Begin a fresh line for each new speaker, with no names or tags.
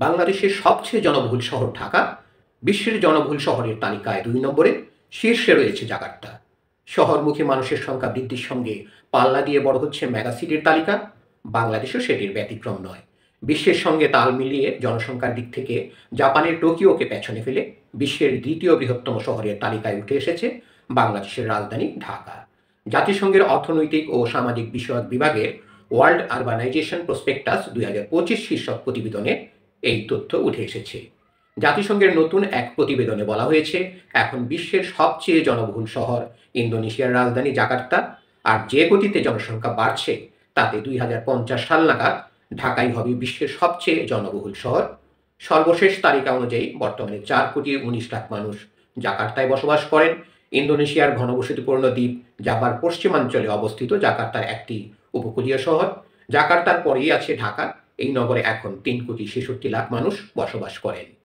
বাংলাদেশের সবচেয়ে জনবহুল শহর ঢাকা, বিশ্বের জনবহুল শহরের তালিকায় ২ নম্বরে, শীর্ষে রয়েছে জাকার্তা। শহরমুখী মানুষের সংখ্যা বৃদ্ধির সঙ্গে পাল্লা দিয়ে বড় হচ্ছে মেগাসিটির তালিকা। বাংলাদেশও সেটির ব্যতিক্রম নয়। বিশ্বের সঙ্গে তাল মিলিয়ে জনসংখ্যার দিক থেকে জাপানের টোকিওকে পেছনে ফেলে বিশ্বের দ্বিতীয় বৃহত্তম শহরের তালিকায় উঠে এসেছে বাংলাদেশের রাজধানী ঢাকা। জাতিসংঘের অর্থনৈতিক ও সামাজিক বিষয়ক বিভাগের ওয়ার্ল্ড আরবানাইজেশন প্রসপেক্টাস ২০২৫ শীর্ষক প্রতিবেদনে এই তথ্য উঠে এসেছে। জাতিসংঘের নতুন এক প্রতিবেদনে বলা হয়েছে, এখন বিশ্বের সবচেয়ে জনবহুল শহর ইন্দোনেশিয়ার রাজধানী জাকার্তা। আর যে গতিতে জনসংখ্যা বাড়ছে তাতে ২০৫০ সাল নাগাদ ঢাকাই হবে বিশ্বের সবচেয়ে জনবহুল শহর। সর্বশেষ তালিকা অনুযায়ী বর্তমানে ৪,১৯,০০,০০০ মানুষ জাকার্তায় বসবাস করেন। ইন্দোনেশিয়ার ঘনবসতিপূর্ণ দ্বীপ জাভার পশ্চিমাঞ্চলে অবস্থিত জাকার্তার একটি উপকূলীয় শহর। জাকার্তার পরেই আছে ঢাকা। এই নগরে এখন ৩,৬৬,০০,০০০ মানুষ বসবাস করেন।